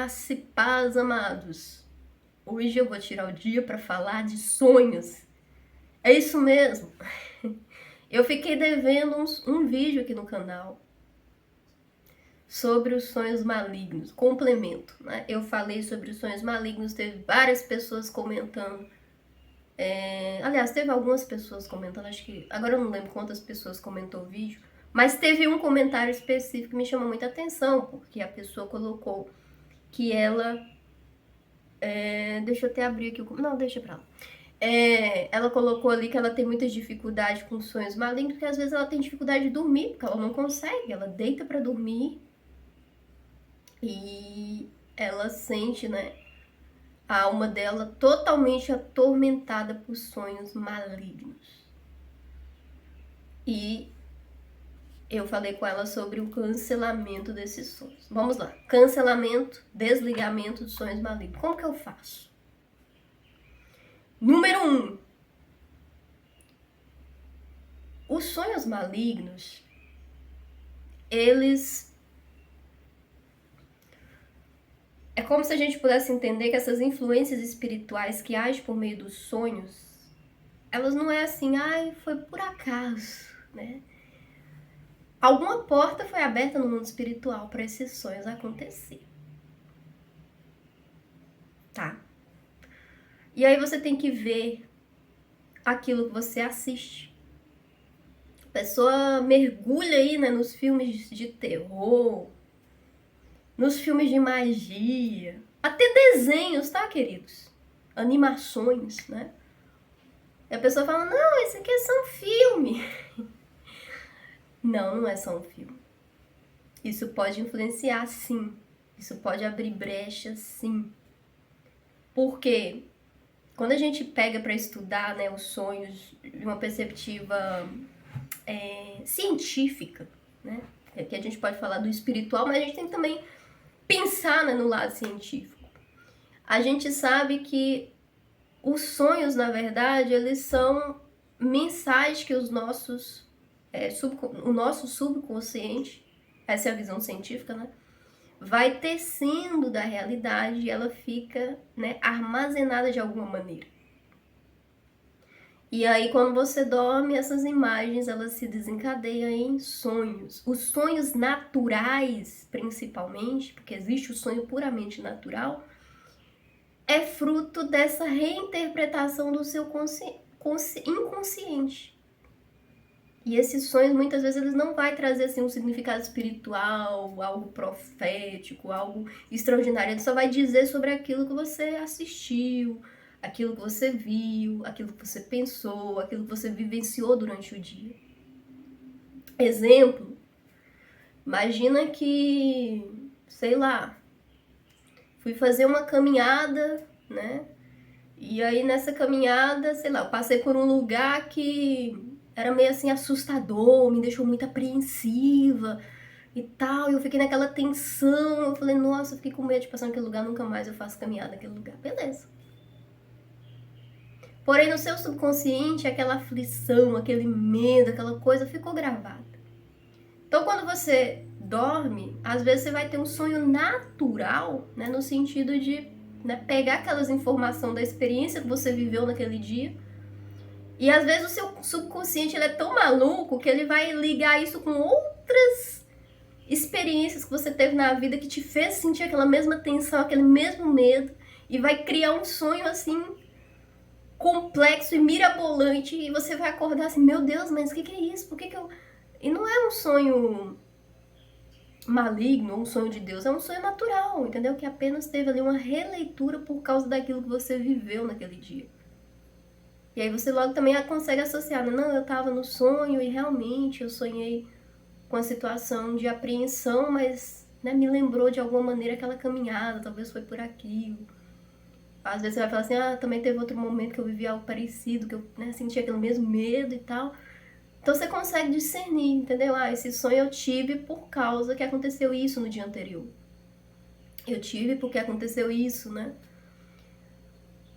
Graça e paz, amados. Hoje eu vou tirar o dia para falar de sonhos. É isso mesmo. Eu fiquei devendo um vídeo aqui no canal sobre os sonhos malignos, complemento, né? Eu falei sobre os sonhos malignos, teve várias pessoas comentando. Aliás, teve algumas pessoas comentando, acho que... Agora eu não lembro quantas pessoas comentou o vídeo, mas teve um comentário específico que me chamou muita atenção, porque a pessoa colocou que ela... deixa eu até abrir aqui o... Não, deixa pra lá. Ela colocou ali que ela tem muita dificuldade com sonhos malignos, porque às vezes ela tem dificuldade de dormir, porque ela não consegue, ela deita pra dormir e ela sente, né, a alma dela totalmente atormentada por sonhos malignos. E eu falei com ela sobre o cancelamento desses sonhos. Vamos lá. Cancelamento, desligamento dos sonhos malignos. Como que eu faço? Número 1. Os sonhos malignos, eles... É como se a gente pudesse entender que essas influências espirituais que agem por meio dos sonhos, elas não é assim, ai, foi por acaso, né? Alguma porta foi aberta no mundo espiritual para esses sonhos acontecer. Tá? E aí você tem que ver aquilo que você assiste. A pessoa mergulha aí, né, nos filmes de terror, nos filmes de magia, até desenhos, tá, queridos? Animações, né? E a pessoa fala, não, esse aqui é só um filme. Não, não é só um filme. Isso pode influenciar, sim. Isso pode abrir brechas, sim. Porque quando a gente pega para estudar, né, os sonhos de uma perspectiva científica, né? Aqui a gente pode falar do espiritual, mas a gente tem que também pensar, né, no lado científico. A gente sabe que os sonhos, na verdade, eles são mensagens que o nosso subconsciente, essa é a visão científica, né, vai tecendo da realidade e ela fica, né, armazenada de alguma maneira. E aí, quando você dorme, essas imagens, elas se desencadeiam em sonhos. Os sonhos naturais, principalmente, porque existe o sonho puramente natural, é fruto dessa reinterpretação do seu inconsciente. E esses sonhos, muitas vezes, eles não vai trazer assim, um significado espiritual, algo profético, algo extraordinário. Ele só vai dizer sobre aquilo que você assistiu, aquilo que você viu, aquilo que você pensou, aquilo que você vivenciou durante o dia. Exemplo, imagina que, sei lá, fui fazer uma caminhada, né? E aí nessa caminhada, sei lá, eu passei por um lugar que era meio assim assustador, me deixou muito apreensiva e tal. E eu fiquei naquela tensão, eu falei, nossa, eu fiquei com medo de passar naquele lugar, nunca mais eu faço caminhada naquele lugar. Beleza. Porém, no seu subconsciente, aquela aflição, aquele medo, aquela coisa ficou gravada. Então, quando você dorme, às vezes você vai ter um sonho natural, né, no sentido de, né, pegar aquelas informações da experiência que você viveu naquele dia. E às vezes o seu subconsciente ele é tão maluco que ele vai ligar isso com outras experiências que você teve na vida que te fez sentir aquela mesma tensão, aquele mesmo medo, e vai criar um sonho assim complexo e mirabolante, e você vai acordar assim, meu Deus, mas o que é isso? Por que eu... E não é um sonho maligno, um sonho de Deus, é um sonho natural, entendeu? Que apenas teve ali uma releitura por causa daquilo que você viveu naquele dia. E aí você logo também consegue associar, né? Não, eu tava no sonho e realmente eu sonhei com a situação de apreensão, mas, né, me lembrou de alguma maneira aquela caminhada, talvez foi por aquilo. Às vezes você vai falar assim, ah, também teve outro momento que eu vivi algo parecido, que eu, né, senti aquele mesmo medo e tal. Então você consegue discernir, entendeu? Ah, esse sonho eu tive por causa que aconteceu isso no dia anterior. Eu tive porque aconteceu isso, né?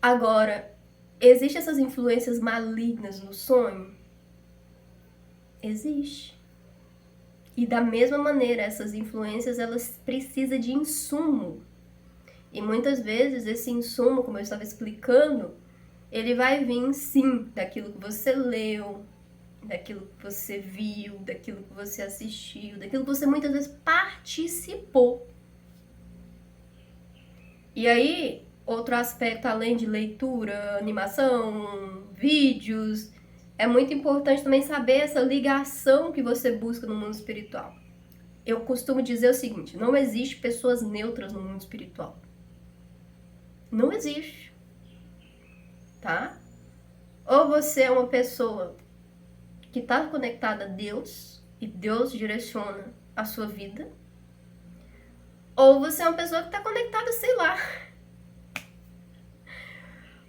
Agora, existem essas influências malignas no sonho? Existe. E da mesma maneira, essas influências, elas precisam de insumo. E muitas vezes esse insumo, como eu estava explicando, ele vai vir sim daquilo que você leu, daquilo que você viu, daquilo que você assistiu, daquilo que você muitas vezes participou. E aí, outro aspecto além de leitura, animação, vídeos, é muito importante também saber essa ligação que você busca no mundo espiritual. Eu costumo dizer o seguinte, não existe pessoas neutras no mundo espiritual. Não existe, tá? Ou você é uma pessoa que está conectada a Deus e Deus direciona a sua vida, ou você é uma pessoa que está conectada, sei lá.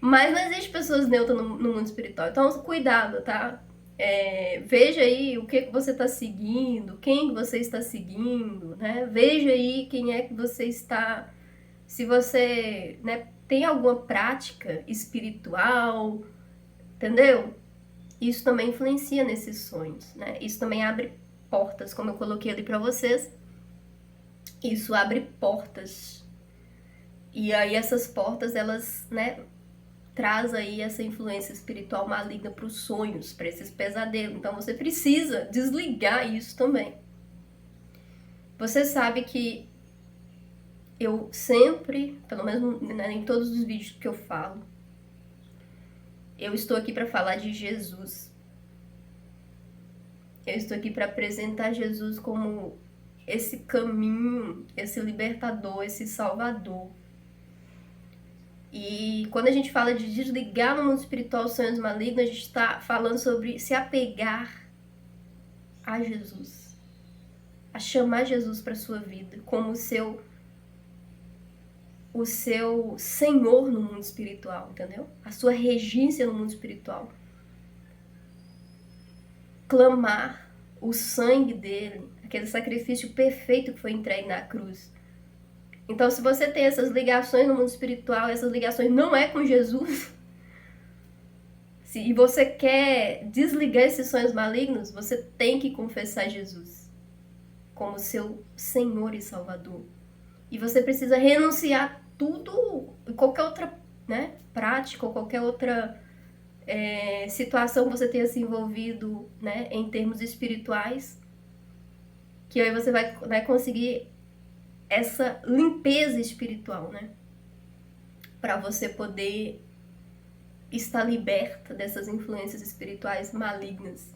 Mas não existe pessoas neutras no mundo espiritual. Então, cuidado, tá? Veja aí o que você está seguindo, quem você está seguindo, né? Veja aí quem é que você está... Se você, né, tem alguma prática espiritual, entendeu? Isso também influencia nesses sonhos, né? Isso também abre portas, como eu coloquei ali para vocês. Isso abre portas. E aí essas portas, elas, né, traz aí essa influência espiritual maligna para os sonhos, para esses pesadelos. Então você precisa desligar isso também. Você sabe que eu sempre, pelo menos, né, em todos os vídeos que eu falo, eu estou aqui para falar de Jesus. Eu estou aqui para apresentar Jesus como esse caminho, esse libertador, esse salvador. E quando a gente fala de desligar no mundo espiritual os sonhos malignos, a gente está falando sobre se apegar a Jesus, a chamar Jesus para sua vida como o seu senhor no mundo espiritual, entendeu? A sua regência no mundo espiritual. Clamar o sangue dele, aquele sacrifício perfeito que foi entregue na cruz. Então, se você tem essas ligações no mundo espiritual, essas ligações não é com Jesus, e você quer desligar esses sonhos malignos, você tem que confessar Jesus como seu Senhor e Salvador. E você precisa renunciar tudo, qualquer outra, né, prática ou qualquer outra situação que você tenha se envolvido, né, em termos espirituais, que aí você vai conseguir essa limpeza espiritual, né, para você poder estar liberta dessas influências espirituais malignas.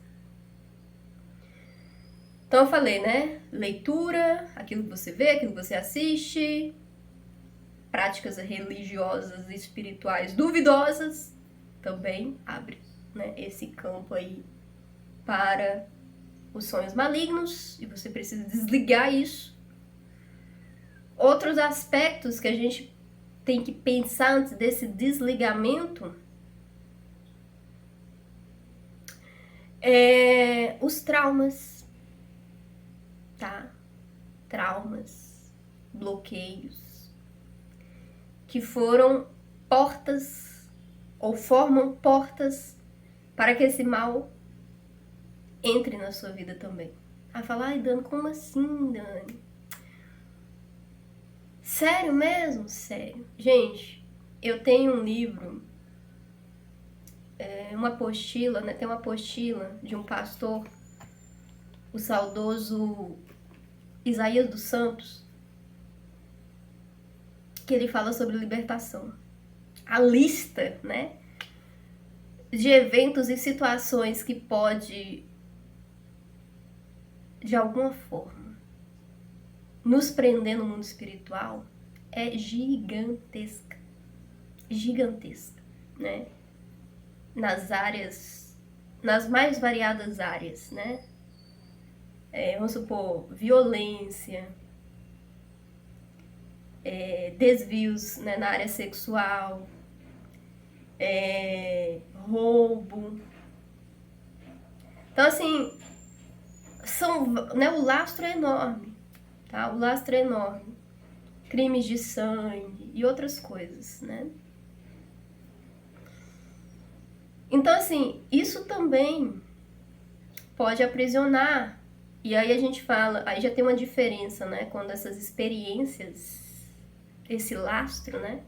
Então eu falei, né, leitura, aquilo que você vê, aquilo que você assiste, práticas religiosas e espirituais duvidosas, também abre, né, esse campo aí para os sonhos malignos, e você precisa desligar isso. Outros aspectos que a gente tem que pensar antes desse desligamento é os traumas, tá? Traumas, bloqueios, que foram portas ou formam portas para que esse mal entre na sua vida também. Aí fala, ai Dani, como assim, Dani? Sério mesmo? Sério. Gente, eu tenho um livro, uma apostila, né? Tem uma apostila de um pastor, o saudoso Isaías dos Santos, que ele fala sobre libertação. A lista, né, de eventos e situações que pode, de alguma forma, nos prender no mundo espiritual é gigantesca. Gigantesca, né? Nas áreas, nas mais variadas áreas, né? Vamos supor, violência, desvios, né, na área sexual, roubo. Então, assim, né, o lastro é enorme, tá? O lastro é enorme. Crimes de sangue e outras coisas, né? Então, assim, isso também pode aprisionar. E aí a gente fala, aí já tem uma diferença, né? Quando essas experiências esse lastro, né,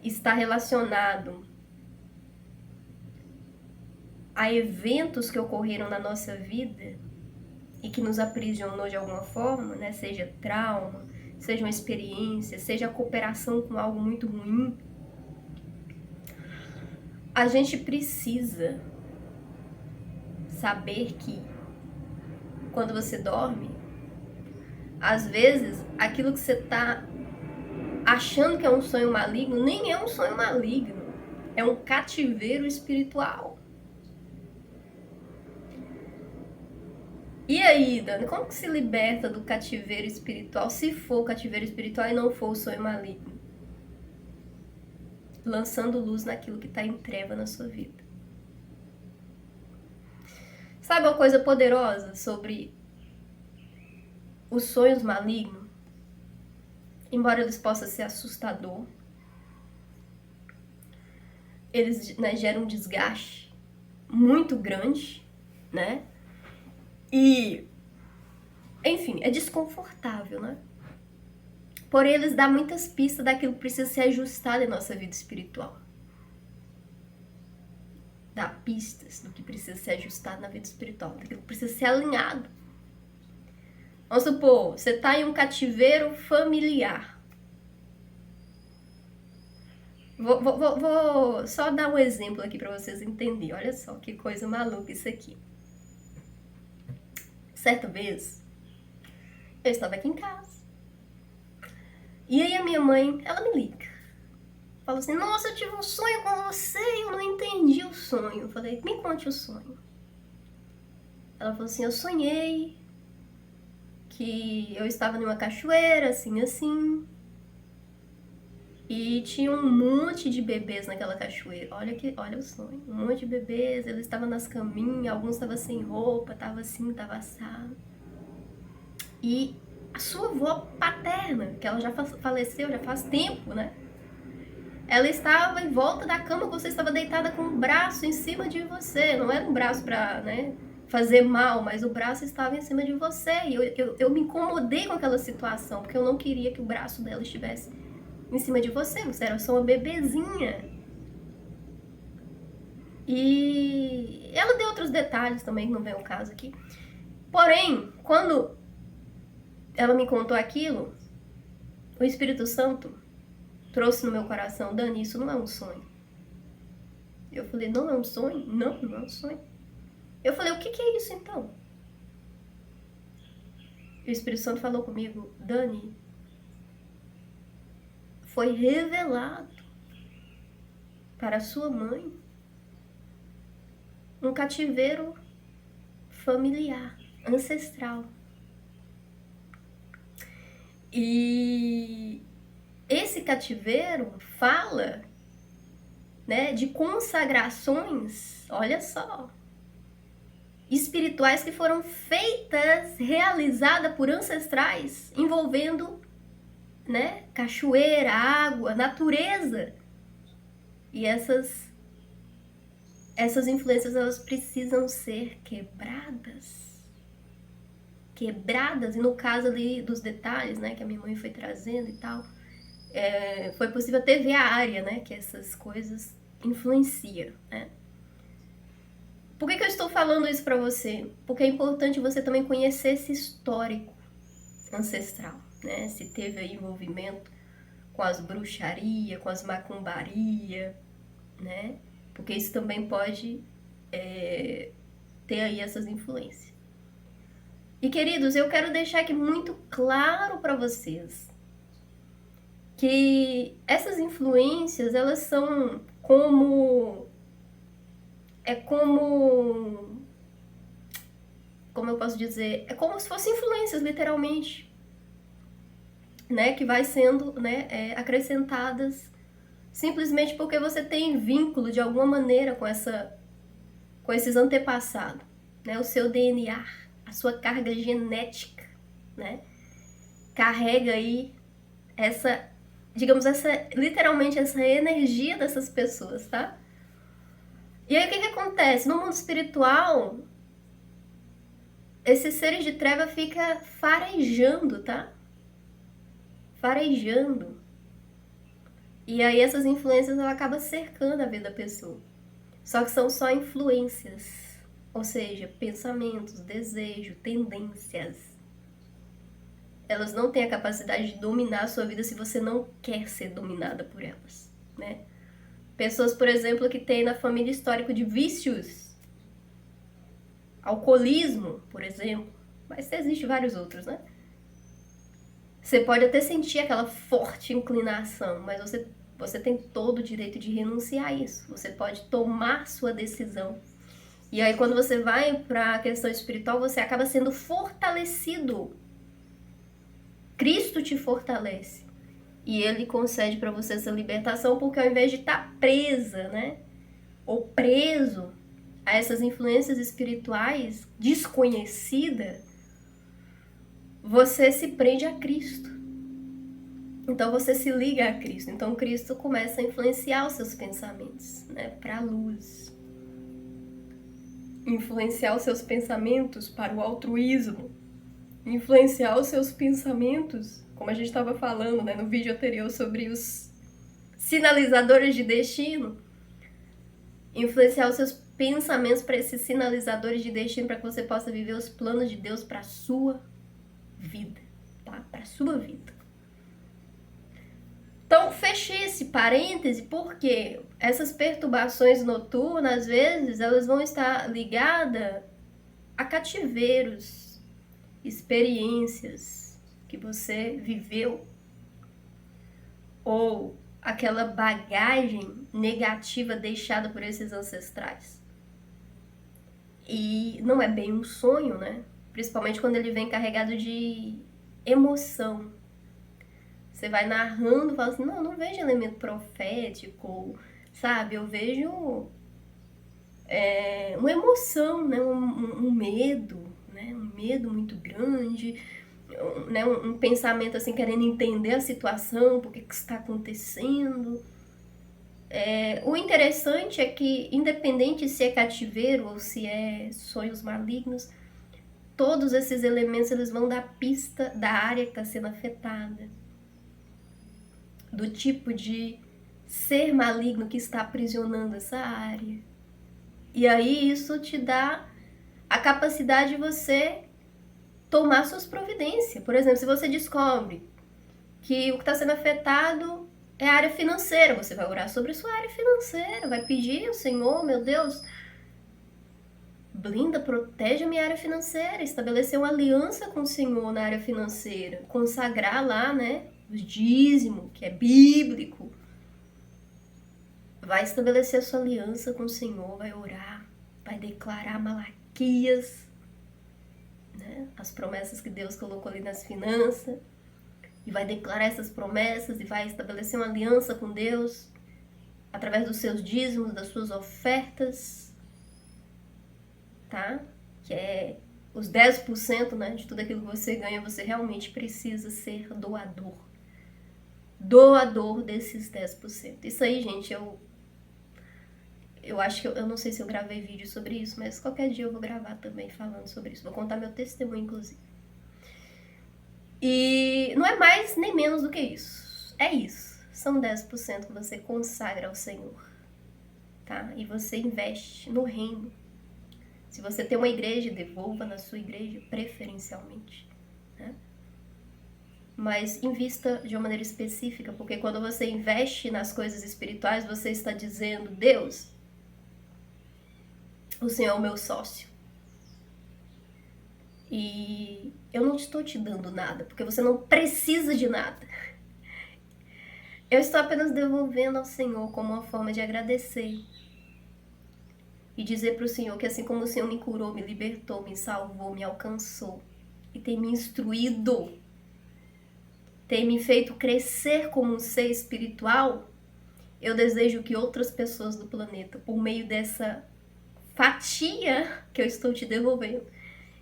está relacionado a eventos que ocorreram na nossa vida e que nos aprisionou de alguma forma, né, seja trauma, seja uma experiência, seja a cooperação com algo muito ruim, a gente precisa saber que quando você dorme, às vezes aquilo que você está achando que é um sonho maligno nem é um sonho maligno, é um cativeiro espiritual. E aí, Dani, como que se liberta do cativeiro espiritual, se for cativeiro espiritual e não for o sonho maligno? Lançando luz naquilo que está em treva na sua vida. Sabe uma coisa poderosa sobre os sonhos malignos? Embora eles possam ser assustador, eles, né, geram um desgaste muito grande, né? E, enfim, é desconfortável, né? Porém, eles dão muitas pistas daquilo que precisa ser ajustado em nossa vida espiritual. Dá pistas do que precisa ser ajustado na vida espiritual, daquilo que precisa ser alinhado. Vamos supor, você está em um cativeiro familiar. Vou só dar um exemplo aqui para vocês entenderem. Olha só que coisa maluca isso aqui. Certa vez, eu estava aqui em casa. E aí a minha mãe, ela me liga. Fala assim, nossa, eu tive um sonho com você e eu não entendi o sonho. Eu falei, me conte o sonho. Ela falou assim, eu sonhei que eu estava numa cachoeira, assim, e tinha um monte de bebês naquela cachoeira. Olha o sonho. Um monte de bebês, eles estavam nas caminhas, alguns estavam sem roupa, estavam assim, estavam assado. E a sua avó paterna, que ela já faleceu, já faz tempo, né? Ela estava em volta da cama, você estava deitada com o braço em cima de você. Não era um braço pra, né, fazer mal, mas o braço estava em cima de você. E eu me incomodei com aquela situação, porque eu não queria que o braço dela estivesse em cima de você. Você era só uma bebezinha. E ela deu outros detalhes também, que não vem ao caso aqui. Porém, quando ela me contou aquilo, o Espírito Santo trouxe no meu coração, Dani, isso não é um sonho. Eu falei, não é um sonho? Não, não é um sonho. Eu falei, o que é isso então? E o Espírito Santo falou comigo, Dani, foi revelado para sua mãe um cativeiro familiar, ancestral. E esse cativeiro fala, né, de consagrações, olha só, espirituais que foram feitas, realizadas por ancestrais, envolvendo, né, cachoeira, água, natureza. E essas influências, elas precisam ser quebradas. E no caso ali dos detalhes, né, que a minha mãe foi trazendo e tal, foi possível até ver a área, né, que essas coisas influenciam, né. Por que eu estou falando isso para você? Porque é importante você também conhecer esse histórico ancestral, né, se teve aí envolvimento com as bruxarias, com as macumbarias, né, porque isso também pode ter aí essas influências. E queridos, eu quero deixar aqui muito claro para vocês que essas influências, elas são como eu posso dizer, é como se fossem influências, literalmente, né, que vai sendo, né, acrescentadas simplesmente porque você tem vínculo de alguma maneira com esses antepassados, né, o seu DNA, a sua carga genética, né, carrega aí literalmente essa energia dessas pessoas, tá? E aí o que acontece? No mundo espiritual, esses seres de treva ficam farejando, tá? farejando. E aí essas influências ela acaba cercando a vida da pessoa. Só que são só influências, ou seja, pensamentos, desejo, tendências. Elas não têm a capacidade de dominar a sua vida se você não quer ser dominada por elas, né? Pessoas, por exemplo, que têm na família histórico de vícios, alcoolismo, por exemplo, mas existem vários outros, né? Você pode até sentir aquela forte inclinação, mas você tem todo o direito de renunciar a isso. Você pode tomar sua decisão. E aí, quando você vai para a questão espiritual, você acaba sendo fortalecido. Cristo te fortalece. E Ele concede para você essa libertação, porque ao invés de estar presa, né? Ou preso a essas influências espirituais desconhecidas, você se prende a Cristo. Então você se liga a Cristo. Então Cristo começa a influenciar os seus pensamentos, né, para a luz. Influenciar os seus pensamentos para o altruísmo. Influenciar os seus pensamentos, como a gente estava falando, né, no vídeo anterior sobre os sinalizadores de destino. Influenciar os seus pensamentos para esses sinalizadores de destino, para que você possa viver os planos de Deus para a sua vida, tá? Para a sua vida. Então, fechei esse parêntese porque essas perturbações noturnas, às vezes, elas vão estar ligadas a cativeiros, experiências que você viveu, ou aquela bagagem negativa deixada por esses ancestrais. E não é bem um sonho, né? Principalmente quando ele vem carregado de emoção. Você vai narrando e fala assim, não vejo elemento profético, sabe? Eu vejo uma emoção, né? Um medo, né? Um medo muito grande, né? Um pensamento assim, querendo entender a situação, por que está acontecendo. O interessante é que, independente se é cativeiro ou se é sonhos malignos, todos esses elementos eles vão dar pista da área que está sendo afetada, do tipo de ser maligno que está aprisionando essa área. E aí isso te dá a capacidade de você tomar suas providências. Por exemplo, se você descobre que o que está sendo afetado é a área financeira, você vai orar sobre a sua área financeira, vai pedir ao Senhor, meu Deus, blinda, protege a minha área financeira, estabelecer uma aliança com o Senhor na área financeira, consagrar lá, né, o dízimo, que é bíblico. Vai estabelecer a sua aliança com o Senhor, vai orar, vai declarar Malaquias, né, as promessas que Deus colocou ali nas finanças, e vai declarar essas promessas e vai estabelecer uma aliança com Deus através dos seus dízimos, das suas ofertas, tá? Que é os 10%, né, de tudo aquilo que você ganha, você realmente precisa ser doador. Doador desses 10%. Isso aí, gente, eu acho que eu não sei se eu gravei vídeo sobre isso, mas qualquer dia eu vou gravar também falando sobre isso. Vou contar meu testemunho, inclusive. E não é mais nem menos do que isso. É isso. São 10% que você consagra ao Senhor, tá? E você investe no reino. Se você tem uma igreja, devolva na sua igreja, preferencialmente, né? Mas invista de uma maneira específica, porque quando você investe nas coisas espirituais, você está dizendo, Deus, o Senhor é o meu sócio. E eu não estou te dando nada, porque você não precisa de nada. Eu estou apenas devolvendo ao Senhor como uma forma de agradecer. E dizer para o Senhor que assim como o Senhor me curou, me libertou, me salvou, me alcançou e tem me instruído, tem me feito crescer como um ser espiritual, eu desejo que outras pessoas do planeta, por meio dessa fatia que eu estou te devolvendo,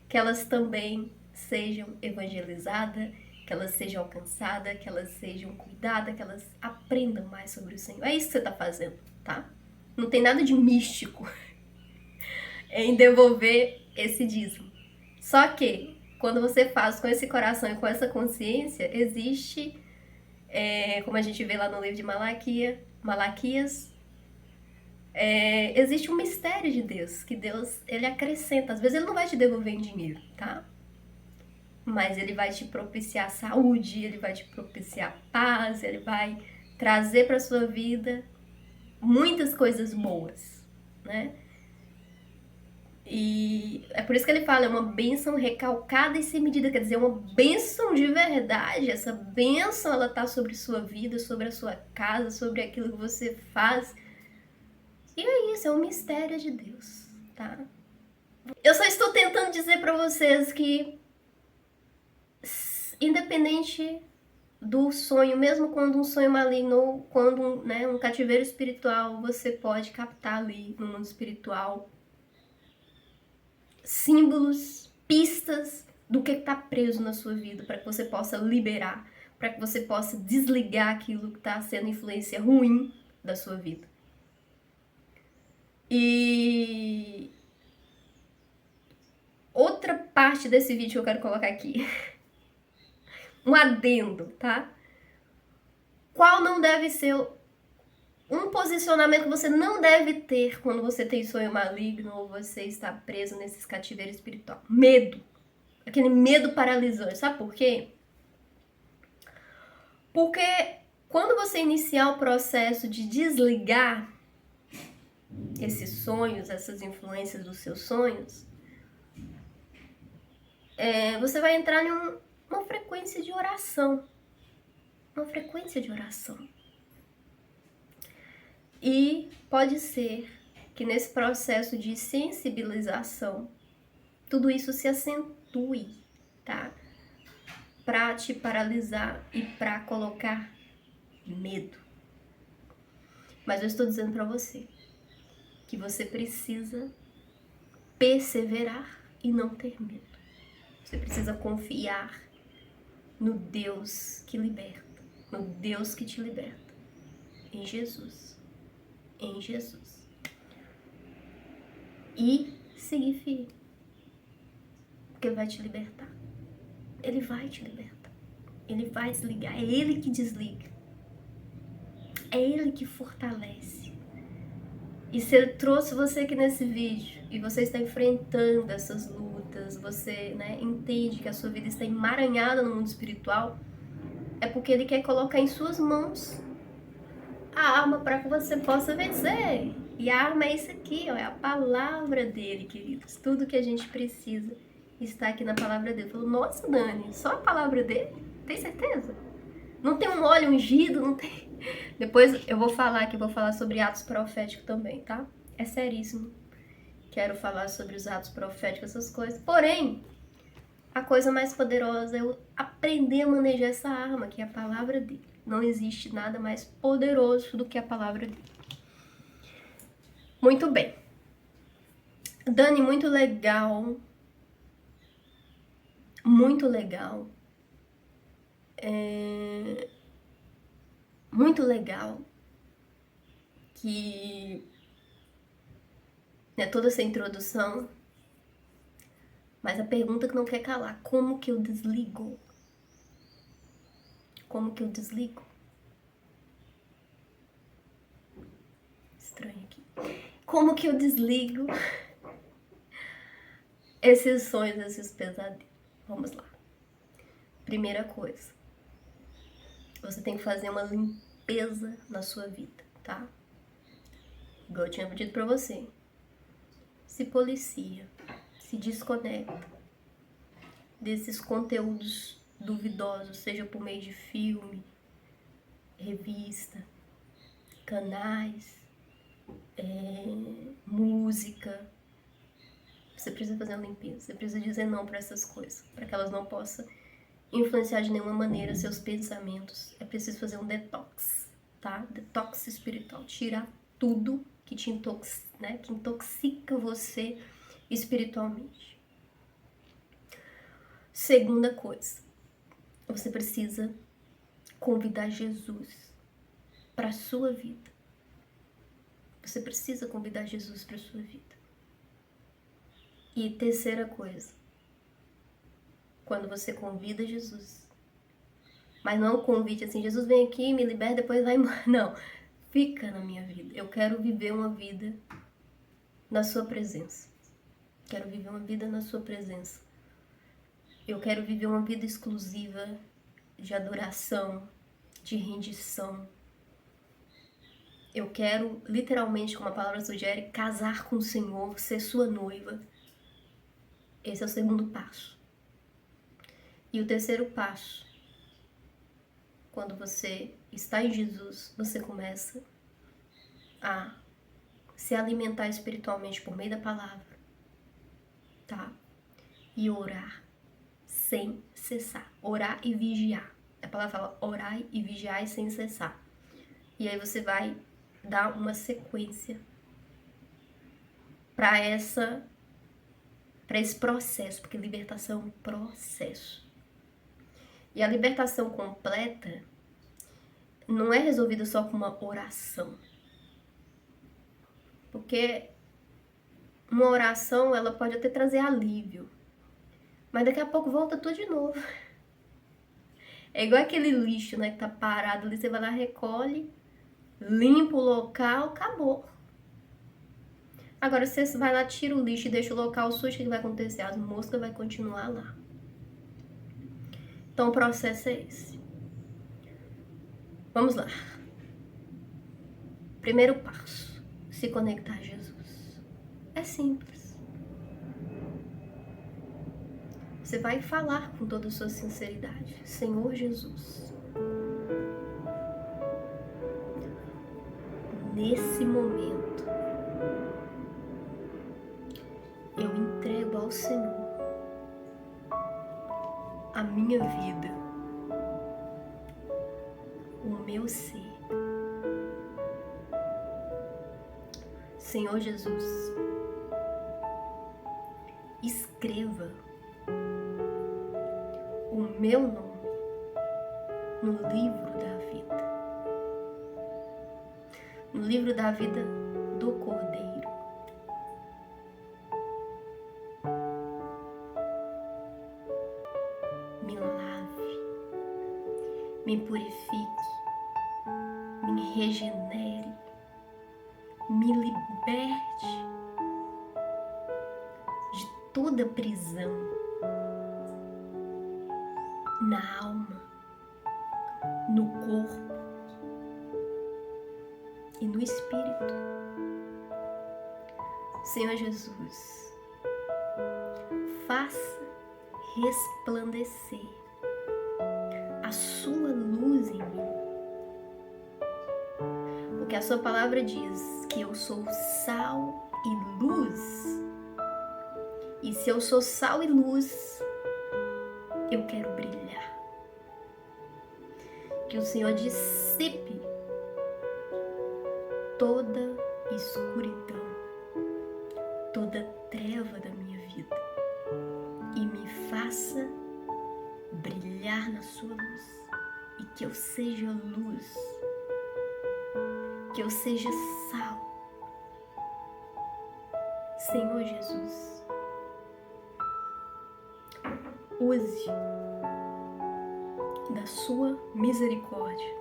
que elas também sejam evangelizadas, que elas sejam alcançadas, que elas sejam cuidadas, que elas aprendam mais sobre o Senhor. É isso que você está fazendo, tá? Não tem nada de místico em devolver esse dízimo. Só que, quando você faz com esse coração e com essa consciência, existe como a gente vê lá no livro de Malaquias, existe um mistério de Deus, que Deus, ele acrescenta. Às vezes ele não vai te devolver em dinheiro, tá? Mas ele vai te propiciar saúde, ele vai te propiciar paz, ele vai trazer para sua vida muitas coisas boas, né? E é por isso que ele fala, é uma bênção recalcada e sem medida, quer dizer, uma bênção de verdade. Essa bênção, ela tá sobre sua vida, sobre a sua casa, sobre aquilo que você faz. E é isso, é um mistério de Deus, tá? Eu só estou tentando dizer para vocês que, independente do sonho, mesmo quando um sonho maligno, quando um cativeiro espiritual, você pode captar ali no mundo espiritual símbolos, pistas do que está preso na sua vida, para que você possa liberar, para que você possa desligar aquilo que está sendo influência ruim da sua vida. E outra parte desse vídeo que eu quero colocar aqui, um adendo, tá? Qual não deve ser um posicionamento que você não deve ter quando você tem sonho maligno ou você está preso nesses cativeiros espiritual? Medo. Aquele medo paralisante. Sabe por quê? Porque quando você iniciar o processo de desligar esses sonhos, essas influências dos seus sonhos, você vai entrar em uma frequência de oração. Uma frequência de oração. E pode ser que nesse processo de sensibilização, tudo isso se acentue, tá? Pra te paralisar e pra colocar medo. Mas eu estou dizendo pra você que você precisa perseverar e não ter medo. Você precisa confiar no Deus que liberta, no Deus que te liberta, em Jesus. Em Jesus. E seguir firme. Porque ele vai te libertar. Ele vai te libertar. Ele vai desligar. É ele que desliga. É ele que fortalece. E se ele trouxe você aqui nesse vídeo e você está enfrentando essas lutas, você entende que a sua vida está emaranhada no mundo espiritual, é porque ele quer colocar em suas mãos a arma para que você possa vencer. E a arma é isso aqui, ó, é a palavra dele, queridos. Tudo que a gente precisa está aqui na palavra dele. Falou, nossa, Dani, só a palavra dele? Tem certeza? Não tem um óleo ungido, não tem... Depois eu vou falar aqui, vou falar sobre atos proféticos também, tá? É seríssimo. Quero falar sobre os atos proféticos, essas coisas. Porém, a coisa mais poderosa é eu aprender a manejar essa arma, que é a palavra dele. Não existe nada mais poderoso do que a palavra dele. Muito bem. Dani, muito legal. Muito legal. Muito legal que toda essa introdução, mas a pergunta que não quer calar, como que eu desligo? Como que eu desligo? Estranho aqui. Como que eu desligo esses sonhos, esses pesadelos? Vamos lá. Primeira coisa, você tem que fazer uma limpeza na sua vida, tá? Igual eu tinha pedido pra você. Se policia, se desconecta desses conteúdos duvidosos, seja por meio de filme, revista, canais, música. Você precisa fazer uma limpeza, você precisa dizer não para essas coisas, para que elas não possam influenciar de nenhuma maneira seus pensamentos. É preciso fazer um detox, tá? Detox espiritual, tirar tudo que te que intoxica você espiritualmente. Segunda coisa, você precisa convidar Jesus para a sua vida. Você precisa convidar Jesus para a sua vida. E terceira coisa, quando você convida Jesus, Mas não é um convite assim, Jesus vem aqui, me liberta, depois vai embora. Não, fica na minha vida. Eu quero viver uma vida na sua presença. Quero viver uma vida na sua presença. Eu quero viver uma vida exclusiva de adoração, de rendição. Eu quero, literalmente, como a palavra sugere, casar com o Senhor, ser sua noiva. Esse é o segundo passo. E o terceiro passo, quando você está em Jesus, você começa a se alimentar espiritualmente por meio da palavra, tá? E orar sem cessar. Orar e vigiar. A palavra fala orar e vigiar sem cessar. E aí você vai dar uma sequência para esse processo, porque libertação é um processo. E a libertação completa não é resolvida só com uma oração. Porque uma oração, ela pode até trazer alívio, mas daqui a pouco volta tudo de novo. É igual aquele lixo, né, que tá parado ali, você vai lá, recolhe, limpa o local, acabou. Agora, se você vai lá, tira o lixo e deixa o local sujo, o que vai acontecer? As moscas vão continuar lá. Então, o processo é esse. Vamos lá. Primeiro passo, se conectar a Jesus. É simples. Você vai falar com toda a sua sinceridade. Senhor Jesus, nesse momento, eu entrego ao Senhor a minha vida, o meu ser. Senhor Jesus, escreva o meu nome no livro da vida. No livro da vida do Cordeiro. Me lave, me purifique, me regenere, me liberte de toda prisão na alma, no corpo e no espírito. Senhor Jesus, faça resplandecer a sua luz em mim. Porque a sua palavra diz que eu sou sal e luz. E se eu sou sal e luz, eu quero brilhar. Que o Senhor dissipe toda escuridão, toda treva da minha vida e me faça brilhar na sua luz. E que eu seja luz, que eu seja sal. Senhor Jesus, use da sua misericórdia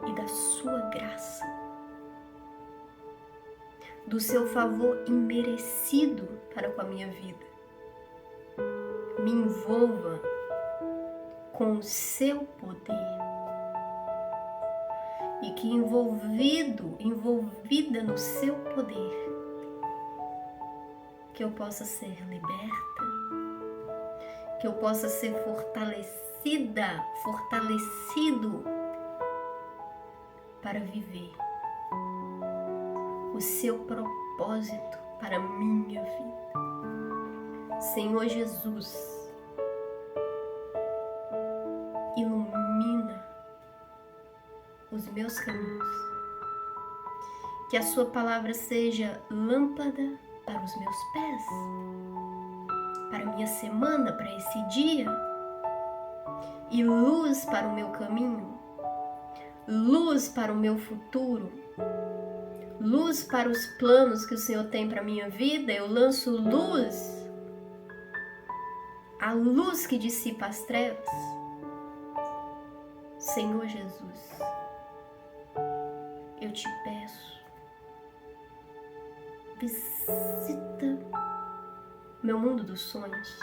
e da sua graça, do seu favor imerecido para com a minha vida. Me envolva com o seu poder e que envolvida no seu poder, que eu possa ser liberta, que eu possa ser fortalecido para viver o seu propósito para a minha vida. Senhor Jesus, ilumina os meus caminhos, que a sua palavra seja lâmpada para os meus pés, para a minha semana, para esse dia, e luz para o meu caminho, luz para o meu futuro, luz para os planos que o Senhor tem para a minha vida. Eu lanço luz, a luz que dissipa as trevas, Senhor Jesus, eu te peço, visita meu mundo dos sonhos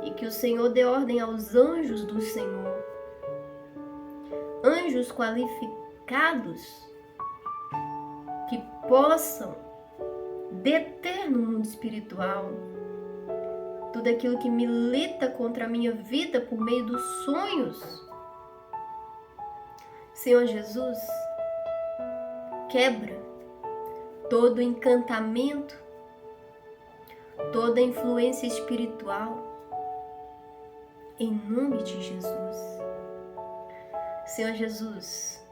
e que o Senhor dê ordem aos anjos do Senhor, anjos qualificados que possam deter no mundo espiritual tudo aquilo que milita contra a minha vida por meio dos sonhos. Senhor Jesus, quebra todo encantamento, toda influência espiritual, em nome de Jesus. Senhor Jesus,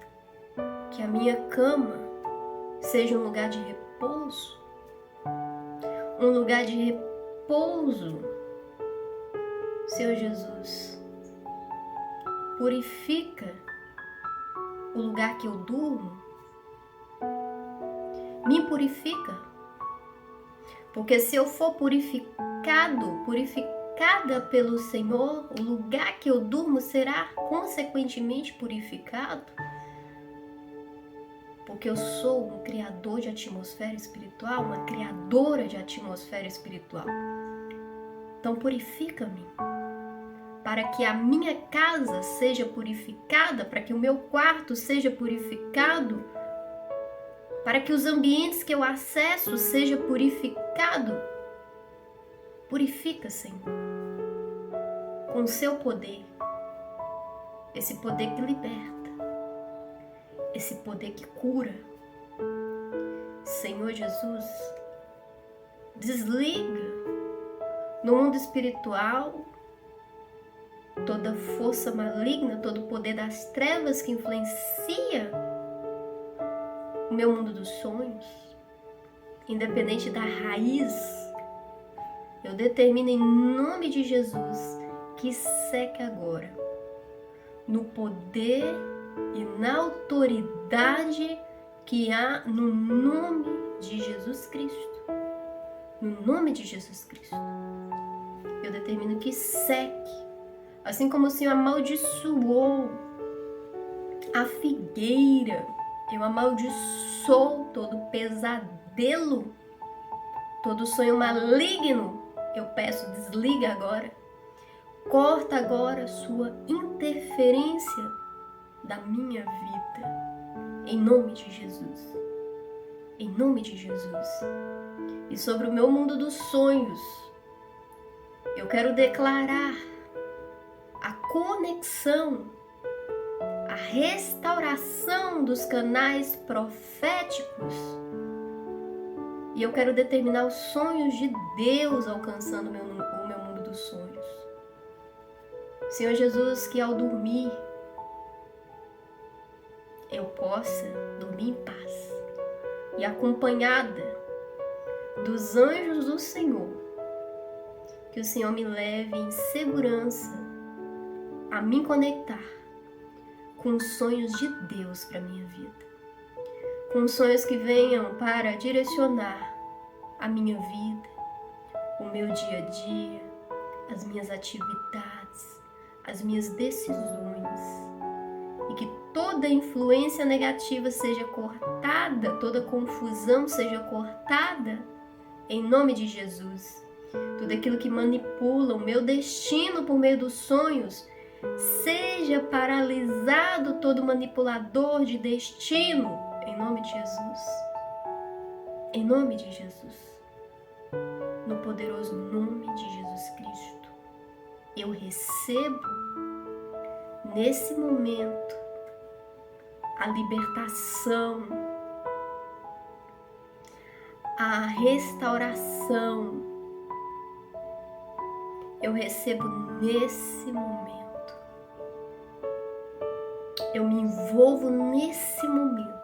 que a minha cama seja um lugar de repouso, um lugar de repouso. Senhor Jesus, purifica o lugar que eu durmo, me purifica, porque se eu for purificada pelo Senhor, o lugar que eu durmo será consequentemente purificado, porque eu sou um criador de atmosfera espiritual, uma criadora de atmosfera espiritual. Então purifica-me, para que a minha casa seja purificada, para que o meu quarto seja purificado, para que os ambientes que eu acesso seja purificado. Purifica, Senhor, com o seu poder, esse poder que liberta, esse poder que cura. Senhor Jesus, desliga no mundo espiritual toda força maligna, todo o poder das trevas que influencia o meu mundo dos sonhos, independente da raiz. Eu determino em nome de Jesus que seque agora, no poder e na autoridade que há no nome de Jesus Cristo. No nome de Jesus Cristo. Eu determino que seque, assim como o Senhor amaldiçoou a figueira. Eu amaldiçoo todo pesadelo, todo sonho maligno. Eu peço, desliga agora. Corta agora a sua interferência da minha vida. Em nome de Jesus. Em nome de Jesus. E sobre o meu mundo dos sonhos, eu quero declarar a conexão, a restauração dos canais proféticos. E eu quero determinar os sonhos de Deus alcançando o meu mundo dos sonhos. Senhor Jesus, que ao dormir eu possa dormir em paz e acompanhada dos anjos do Senhor, que o Senhor me leve em segurança a me conectar com os sonhos de Deus para minha vida, com sonhos que venham para direcionar a minha vida, o meu dia a dia, as minhas atividades, as minhas decisões, e que toda influência negativa seja cortada, toda confusão seja cortada em nome de Jesus. Tudo aquilo que manipula o meu destino por meio dos sonhos, seja paralisado todo manipulador de destino, em nome de Jesus. Em nome de Jesus. No poderoso nome de Jesus Cristo. Eu recebo, nesse momento, a libertação, a restauração. Eu recebo nesse momento. Eu me envolvo nesse momento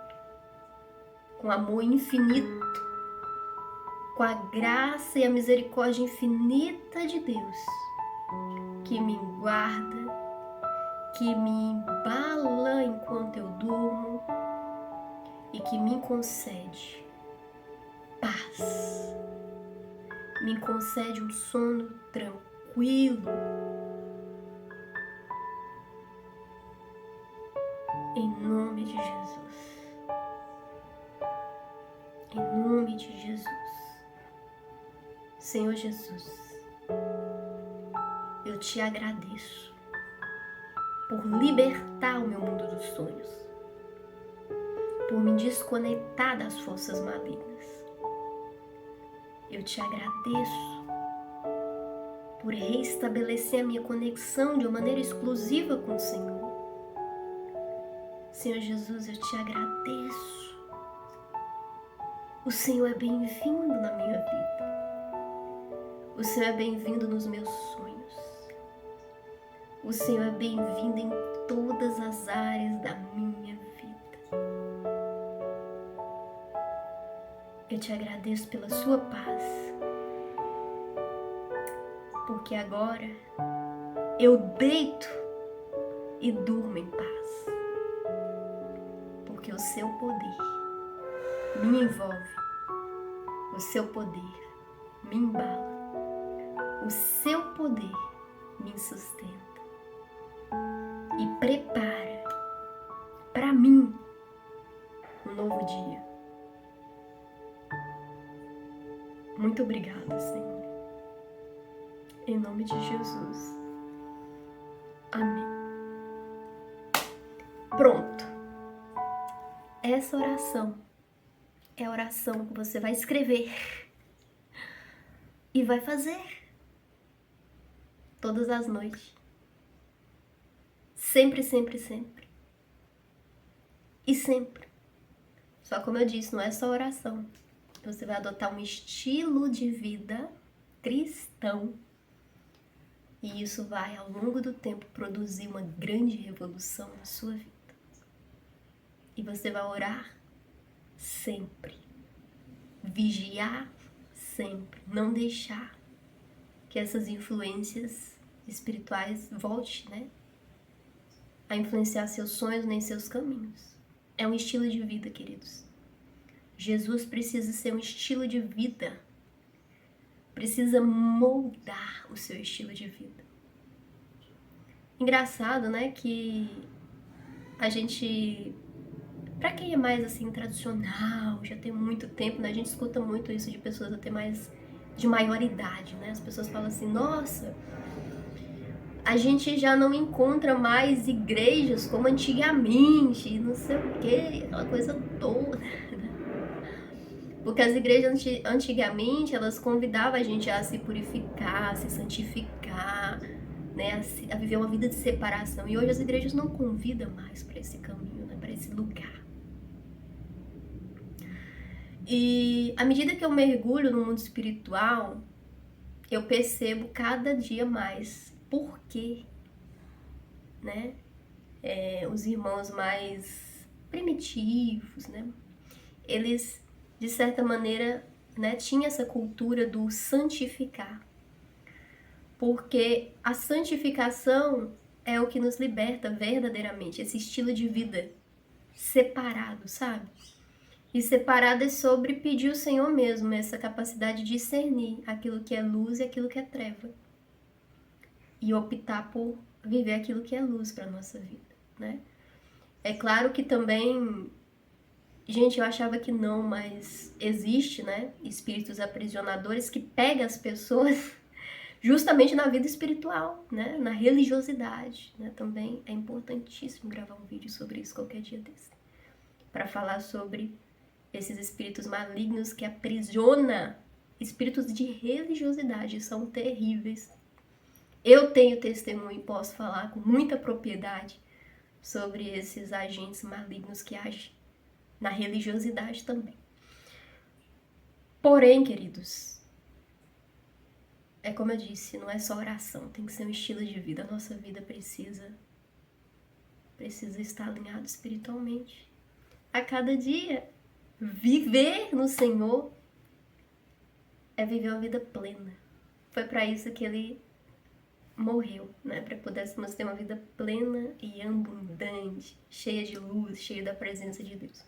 com amor infinito, com a graça e a misericórdia infinita de Deus, que me guarda, que me embala enquanto eu durmo e que me concede paz, me concede um sono tranquilo, Em nome de Jesus. Em nome de Jesus. Senhor Jesus, eu te agradeço por libertar o meu mundo dos sonhos, por me desconectar das forças malignas. Eu te agradeço por restabelecer a minha conexão de uma maneira exclusiva com o Senhor. Senhor Jesus, eu te agradeço. O Senhor é bem-vindo na minha vida. O Senhor é bem-vindo nos meus sonhos. O Senhor é bem-vindo em todas as áreas da minha vida. Eu te agradeço pela sua paz. Porque agora eu deito e durmo em paz. Porque o seu poder me envolve, o seu poder me embala, o seu poder me sustenta e prepara para mim um novo dia. Muito obrigada, Senhor. Em nome de Jesus. Amém. Pronto. Essa oração é a oração que você vai escrever e vai fazer todas as noites. Sempre, sempre, sempre. E sempre. Só como eu disse, não é só oração. Você vai adotar um estilo de vida cristão. E isso vai, ao longo do tempo, produzir uma grande revolução na sua vida. E você vai orar sempre. Vigiar sempre. Não deixar que essas influências espirituais voltem, né, a influenciar seus sonhos nem seus caminhos. É um estilo de vida, queridos. Jesus precisa ser um estilo de vida. Precisa moldar o seu estilo de vida. Engraçado, né, que a gente, pra quem é mais assim tradicional, já tem muito tempo, né, a gente escuta muito isso de pessoas até mais de maior idade, né? As pessoas falam assim: "Nossa, a gente já não encontra mais igrejas como antigamente, não sei o quê", aquela coisa toda. Porque as igrejas antigamente, elas convidavam a gente a se purificar, a se santificar, né, a viver uma vida de separação. E hoje as igrejas não convidam mais para esse caminho, né, para esse lugar. E à medida que eu mergulho no mundo espiritual, eu percebo cada dia mais por que, né, os irmãos mais primitivos, né, eles, de certa maneira, né, tinham essa cultura do santificar. Porque a santificação é o que nos liberta verdadeiramente, esse estilo de vida separado, sabe? E separado é sobre pedir ao Senhor mesmo, essa capacidade de discernir aquilo que é luz e aquilo que é treva. E optar por viver aquilo que é luz para a nossa vida, né? É claro que também, gente, eu achava que não, mas existe, né, espíritos aprisionadores que pegam as pessoas justamente na vida espiritual, né, na religiosidade, né, também é importantíssimo gravar um vídeo sobre isso qualquer dia desse, para falar sobre esses espíritos malignos que aprisionam espíritos de religiosidade, são terríveis. Eu tenho testemunho e posso falar com muita propriedade sobre esses agentes malignos que agem na religiosidade também. Porém, queridos, é como eu disse, não é só oração, tem que ser um estilo de vida. A nossa vida precisa estar alinhado espiritualmente. A cada dia, viver no Senhor é viver uma vida plena. Foi para isso que ele morreu, né? Para que pudéssemos ter uma vida plena e abundante, cheia de luz, cheia da presença de Deus.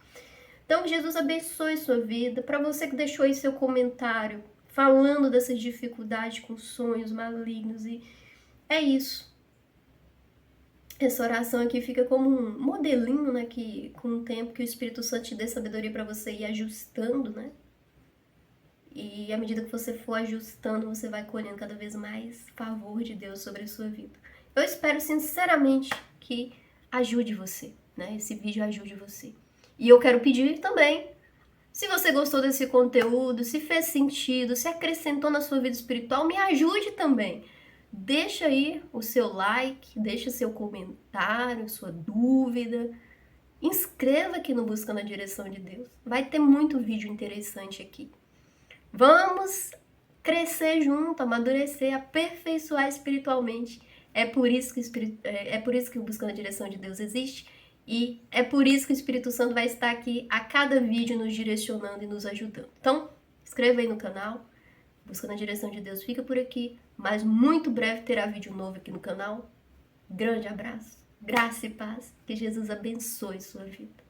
Então, que Jesus abençoe sua vida. Para você que deixou aí seu comentário falando dessas dificuldades com sonhos malignos, e é isso. Essa oração aqui fica como um modelinho, né, que com o tempo que o Espírito Santo te dê sabedoria para você ir ajustando, né? E à medida que você for ajustando, você vai colhendo cada vez mais favor de Deus sobre a sua vida. Eu espero sinceramente que ajude você, né? Esse vídeo ajude você. E eu quero pedir também, se você gostou desse conteúdo, se fez sentido, se acrescentou na sua vida espiritual, me ajude também. Deixa aí o seu like, deixa seu comentário, sua dúvida. Inscreva aqui no Buscando a Direção de Deus. Vai ter muito vídeo interessante aqui. Vamos crescer junto, amadurecer, aperfeiçoar espiritualmente. É por isso que o Buscando a Direção de Deus existe e é por isso que o Espírito Santo vai estar aqui a cada vídeo nos direcionando e nos ajudando. Então, inscreva aí no canal. Buscando a Direção de Deus fica por aqui, mas muito breve terá vídeo novo aqui no canal. Grande abraço, graça e paz. Que Jesus abençoe sua vida.